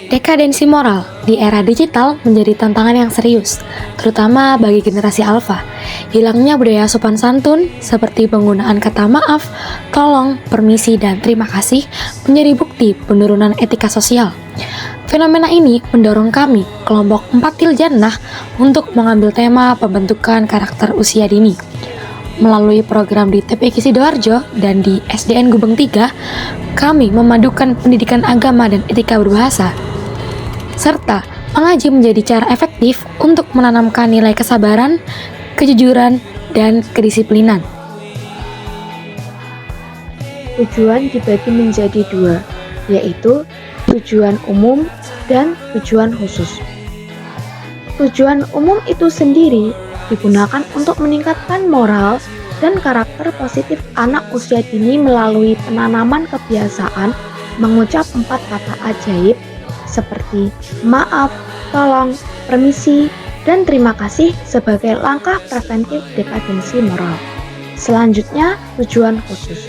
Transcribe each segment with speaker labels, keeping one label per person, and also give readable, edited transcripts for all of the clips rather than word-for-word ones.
Speaker 1: Dekadensi moral di era digital menjadi tantangan yang serius, terutama bagi generasi alfa. Hilangnya budaya sopan santun seperti penggunaan kata maaf, tolong, permisi, dan terima kasih menjadi bukti penurunan etika sosial. Fenomena ini mendorong kami, kelompok 4 Jannah, untuk mengambil tema pembentukan karakter usia dini. Melalui program di TPQ Sidoarjo dan di SDN Gubeng 3, kami memadukan pendidikan agama dan etika berbahasa, serta mengaji menjadi cara efektif untuk menanamkan nilai kesabaran, kejujuran, dan kedisiplinan.
Speaker 2: Tujuan dibagi menjadi dua, yaitu tujuan umum dan tujuan khusus. Tujuan umum itu sendiri digunakan untuk meningkatkan moral dan karakter positif anak usia dini melalui penanaman kebiasaan mengucap 4 kata ajaib seperti maaf, tolong, permisi, dan terima kasih sebagai langkah preventif dekadensi moral. Selanjutnya, tujuan khusus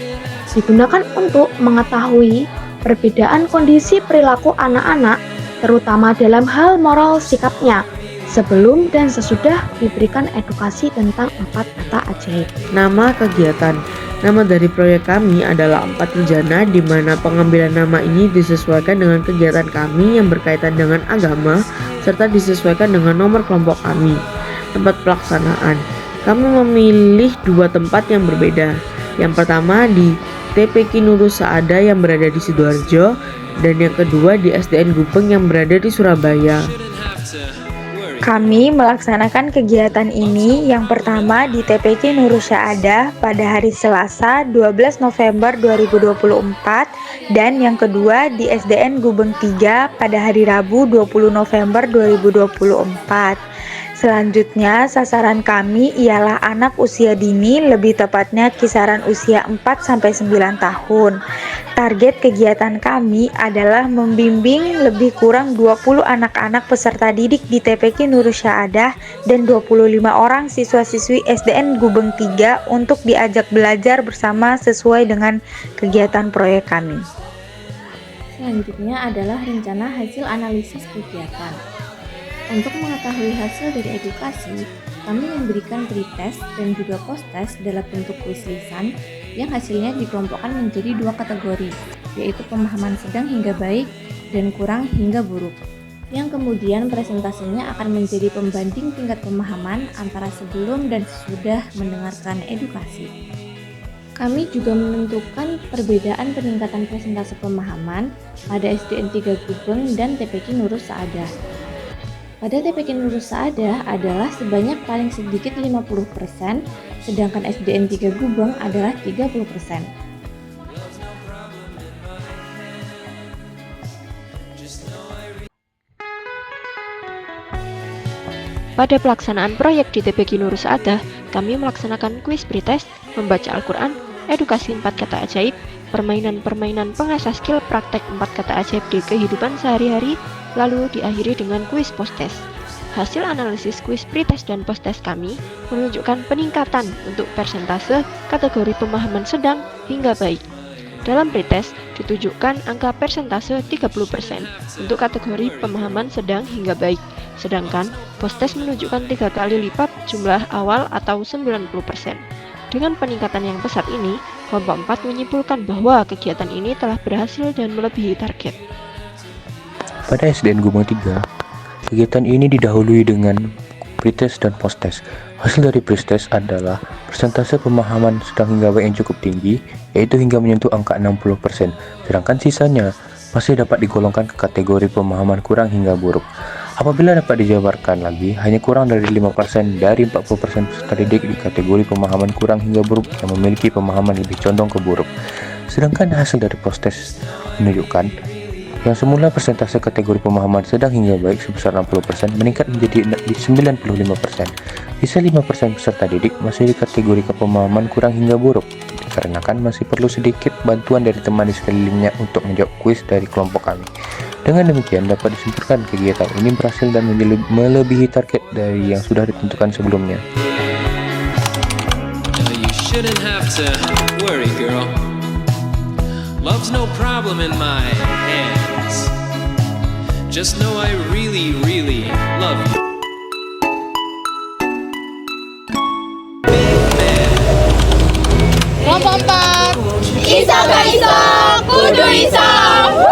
Speaker 2: digunakan untuk mengetahui perbedaan kondisi perilaku anak-anak, terutama dalam hal moral sikapnya, sebelum dan sesudah diberikan edukasi tentang 4 kata ajaib.
Speaker 3: Nama kegiatan. Nama dari proyek kami adalah 4 Jannah, di mana pengambilan nama ini disesuaikan dengan kegiatan kami yang berkaitan dengan agama serta disesuaikan dengan nomor kelompok kami. Tempat pelaksanaan. Kami memilih 2 tempat yang berbeda. Yang pertama di TPQ Nurus Saada yang berada di Sidoarjo, dan yang kedua di SDN Gubeng yang berada di Surabaya.
Speaker 4: Kami melaksanakan kegiatan ini yang pertama di TPQ Nurus Saada pada hari Selasa 12 November 2024 dan yang kedua di SDN Gubeng 3 pada hari Rabu 20 November 2024. Selanjutnya, sasaran kami ialah anak usia dini, lebih tepatnya kisaran usia 4-9 tahun. Target kegiatan kami adalah membimbing lebih kurang 20 anak-anak peserta didik di TPQ Nurus Saada dan 25 orang siswa-siswi SDN Gubeng 3 untuk diajak belajar bersama sesuai dengan kegiatan proyek kami.
Speaker 5: Selanjutnya adalah rencana hasil analisis kegiatan. Untuk mengetahui hasil dari edukasi, kami memberikan pretest dan juga posttest dalam bentuk kuis lisan yang hasilnya dikelompokkan menjadi 2 kategori, yaitu pemahaman sedang hingga baik dan kurang hingga buruk, yang kemudian presentasinya akan menjadi pembanding tingkat pemahaman antara sebelum dan sesudah mendengarkan edukasi. Kami juga menentukan perbedaan peningkatan presentase pemahaman pada SDN 3 Gubeng dan TPQ Nurus Saada. Pada TPQ Nurus Saada adalah sebanyak paling sedikit 50%, sedangkan SDN 3 Gubeng adalah 30%.
Speaker 6: Pada pelaksanaan proyek di TPQ Nurus Saada, kami melaksanakan kuis pretest, membaca Al-Quran, edukasi 4 kata ajaib, permainan-permainan pengasah skill praktek 4 kata ajaib di kehidupan sehari-hari, lalu diakhiri dengan kuis posttest. Hasil analisis kuis pretest dan posttest kami menunjukkan peningkatan untuk persentase kategori pemahaman sedang hingga baik. Dalam pretest ditunjukkan angka persentase 30% untuk kategori pemahaman sedang hingga baik, sedangkan posttest menunjukkan 3 kali lipat jumlah awal atau 90%. Dengan peningkatan yang pesat ini, kelompok 4 menyimpulkan bahwa kegiatan ini telah berhasil dan melebihi target.
Speaker 7: Pada SDN Gubeng 3, kegiatan ini didahului dengan pretest dan posttest. Hasil dari pretest adalah persentase pemahaman sedang hingga baik yang cukup tinggi, yaitu hingga menyentuh angka 60%, sedangkan sisanya masih dapat digolongkan ke kategori pemahaman kurang hingga buruk. Apabila dapat dijabarkan lagi, hanya kurang dari 5% dari 40% peserta didik di kategori pemahaman kurang hingga buruk yang memiliki pemahaman lebih condong ke buruk. Sedangkan hasil dari posttest menunjukkan yang semula persentase kategori pemahaman sedang hingga baik sebesar 60% meningkat menjadi 95%. Sisa 5% peserta didik masih di kategori pemahaman kurang hingga buruk, dikarenakan masih perlu sedikit bantuan dari teman di sekelilingnya untuk menjawab kuis dari kelompok kami. Dengan demikian dapat disimpulkan kegiatan ini berhasil dan melebihi target dari yang sudah ditentukan sebelumnya.
Speaker 8: You shouldn't have to worry, girl. Love's no problem in my hands. Just know I really, really love you.
Speaker 9: Kelompok 4 Iso gak iso, kudu iso.